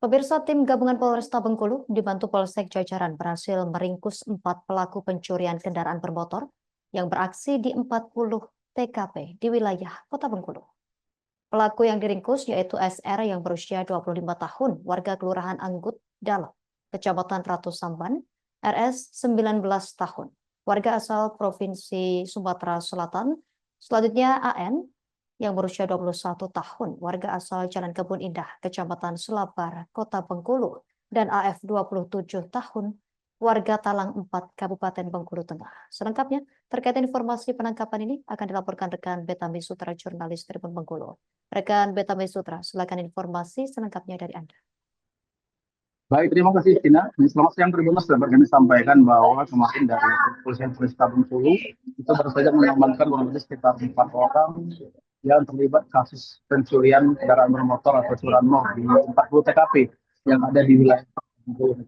Pemirsa, tim gabungan Polresta Bengkulu dibantu Polsek Jajaran berhasil meringkus 4 pelaku pencurian kendaraan bermotor yang beraksi di 40 TKP di wilayah Kota Bengkulu. Pelaku yang diringkus yaitu SR yang berusia 25 tahun, warga Kelurahan Anggut Dalam, Kecamatan Ratu Samban, RS 19 tahun, warga asal Provinsi Sumatera Selatan. Selanjutnya AN yang berusia 21 tahun, warga asal Jalan Kebun Indah, Kecamatan Selabar, Kota Bengkulu, dan AF 27 tahun, warga Talang 4, Kabupaten Bengkulu Tengah. Selengkapnya, terkait informasi penangkapan ini akan dilaporkan rekan Betami Sutra, jurnalis Tribun Bengkulu. Rekan Betami Sutra, silakan informasi selengkapnya dari Anda. Baik, terima kasih Tina. Selamat siang Tribuners. Dapat kami sampaikan bahwa kemarin dari Kepolisian Polresta Bengkulu itu baru saja mengamankan kurang lebih sekitar 4 orang yang terlibat kasus pencurian kendaraan bermotor atau curanmor di 40 TKP yang ada di wilayah Bengkulu.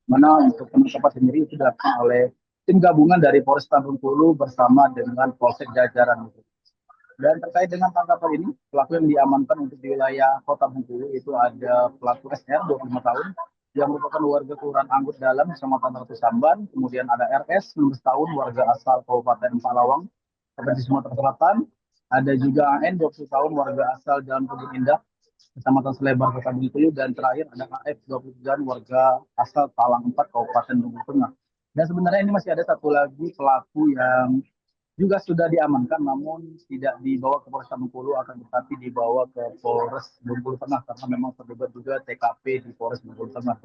Mana untuk penangkapan sendiri itu dilakukan oleh tim gabungan dari Polresta Bengkulu bersama dengan Polsek Jajaran. Dan terkait dengan tangkapan ini, pelaku yang diamankan untuk di wilayah Kota Bengkulu itu ada pelaku SR 25 tahun yang merupakan warga Kelurahan Anggut Dalam, Kecamatan Ratu Samban. Kemudian ada RS 19 tahun, warga asal Kabupaten Palawang, Provinsi Sumatera Selatan. Ada juga AN 20 tahun, warga asal Jalan Kebun Indah, Kecamatan Selebar, Kota Bengkulu. Dan terakhir ada AF 20 tahun, warga asal Talang 4, Kabupaten Bengkulu Tengah. Dan sebenarnya ini masih ada satu lagi pelaku yang juga sudah diamankan, namun tidak dibawa ke Polresta Bengkulu, akan tetapi dibawa ke Polres Bengkulu Tengah karena memang terlibat juga TKP di Polres Bengkulu Tengah.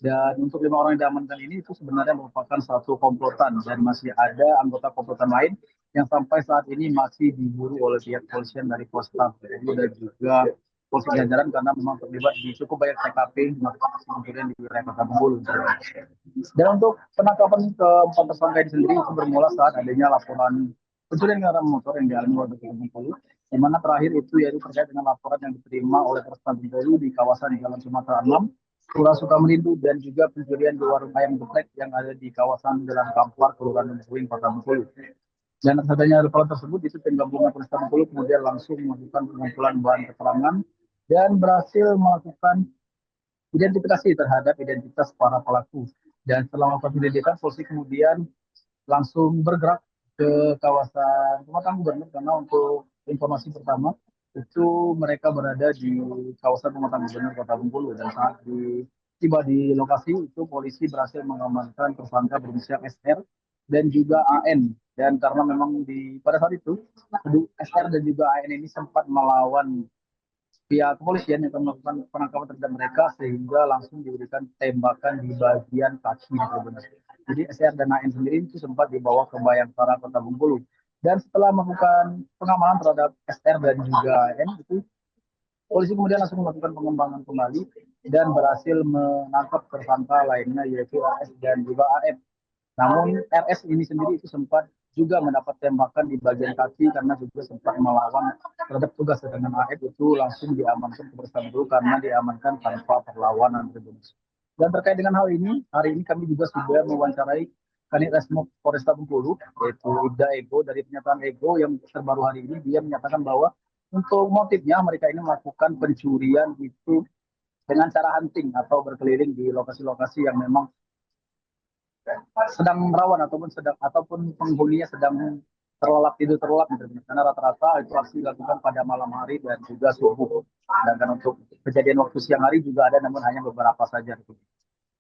Dan untuk 5 orang yang diamankan ini itu sebenarnya merupakan satu komplotan dan masih ada anggota komplotan lain yang sampai saat ini masih diburu oleh pihak kepolisian dari Polresta Bengkulu dan juga Polsek Jajaran karena memang terlibat di cukup banyak TKP melakukan aksi pencurian di wilayah Kota Bengkulu. Dan untuk penangkapan keempat tersangka ini sendiri itu bermula saat adanya laporan pencurian kendaraan motor yang dialami warga Kota Bengkulu, di mana terakhir itu yaitu terkait dengan laporan yang diterima oleh Polresta Bengkulu di kawasan Jalan Sumatera 6, Kelurahan Sukamerindu, dan juga pencurian di warung ayam geprek yang ada di kawasan Jalan Kampar, Kelurahan Bengkulu, Kota Bengkulu. Dan adanya laporan tersebut, itu tim gabungan Polresta Bengkulu kemudian langsung melakukan pengumpulan bahan keterangan dan berhasil melakukan identifikasi terhadap identitas para pelaku. Dan setelah melakukan penyelidikan, polisi kemudian langsung bergerak ke kawasan Pematang Gubernur karena untuk informasi pertama itu mereka berada di kawasan Pematang Gubernur Kota Bengkulu, dan saat tiba di lokasi itu polisi berhasil mengamankan tersangka berinisial SR dan juga AN. Dan karena memang pada saat itu SR dan juga AN ini sempat melawan pihak kepolisian yang melakukan penangkapan terhadap mereka sehingga langsung diberikan tembakan di bagian kaki. Jadi SR dan AN sendiri itu sempat dibawa ke Bayangkara, Kota Bengkulu. Dan setelah melakukan pengamanan terhadap SR dan juga AN itu, polisi kemudian langsung melakukan pengembangan kembali dan berhasil menangkap tersangka lainnya yaitu RS dan juga AF. Namun RS ini sendiri itu sempat juga mendapat tembakan di bagian kaki karena juga sempat melawan terhadap tugas, dengan AF itu langsung diamankan ke Polresta Bengkulu karena diamankan tanpa perlawanan. Dan terkait dengan hal ini, hari ini kami juga sudah mewawancarai Kanit Resmob Polresta Bengkulu yaitu Ibda Ego. Dari pernyataan Ego yang terbaru hari ini, dia menyatakan bahwa untuk motifnya mereka ini melakukan pencurian itu dengan cara hunting atau berkeliling di lokasi-lokasi yang memang sedang rawan ataupun penghuninya sedang terlelap karena rata-rata itu aksi dilakukan pada malam hari dan juga subuh. Sedangkan untuk kejadian waktu siang hari juga ada, namun hanya beberapa saja.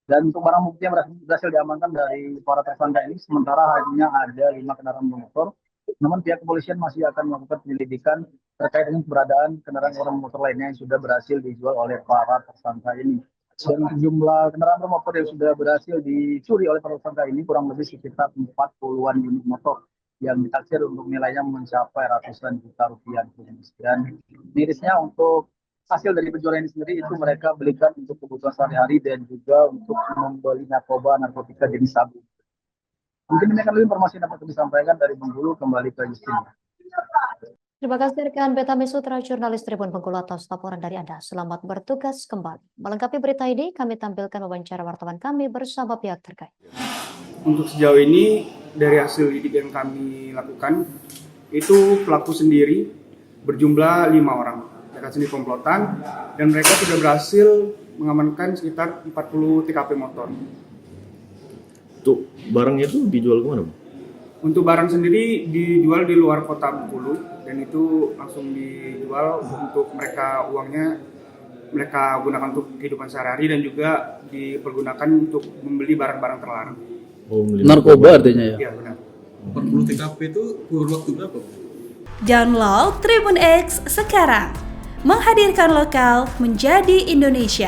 Dan untuk barang bukti yang berhasil diamankan dari para tersangka ini sementara hanya ada 5 kendaraan bermotor. Namun pihak kepolisian masih akan melakukan penyelidikan terkait dengan keberadaan kendaraan bermotor lainnya yang sudah berhasil dijual oleh para tersangka ini. Dan jumlah kendaraan bermotor yang sudah berhasil dicuri oleh para tersangka ini kurang lebih sekitar 40-an unit motor yang ditaksir untuk nilainya mencapai ratusan juta rupiah. Dan mirisnya untuk hasil dari penjualan ini sendiri itu mereka belikan untuk kebutuhan sehari-hari dan juga untuk membeli narkotika jenis sabu. Mungkin ini akan lebih informasi yang dapat kami sampaikan dari Bengkulu. Kembali ke Justin. Terima kasih rekan Betami Sutra, jurnalis Tribun Bengkulu atas laporan dari Anda. Selamat bertugas kembali. Melengkapi berita ini, kami tampilkan wawancara wartawan kami bersama pihak terkait. Untuk sejauh ini, dari hasil lidik yang kami lakukan, itu pelaku sendiri berjumlah 5 orang. mereka sendiri komplotan, dan mereka sudah berhasil mengamankan sekitar 40 TKP motor. Tuh, barangnya itu dijual kemana, Bang? Untuk barang sendiri dijual di luar kota Bengkulu, dan itu langsung dijual untuk mereka, uangnya mereka gunakan untuk kehidupan sehari-hari dan juga dipergunakan untuk membeli barang-barang terlarang. Oh, Narkoba artinya ya? Iya benar. 40 TKP itu kurun waktu berapa? Download Tribun X sekarang, menghadirkan lokal menjadi Indonesia.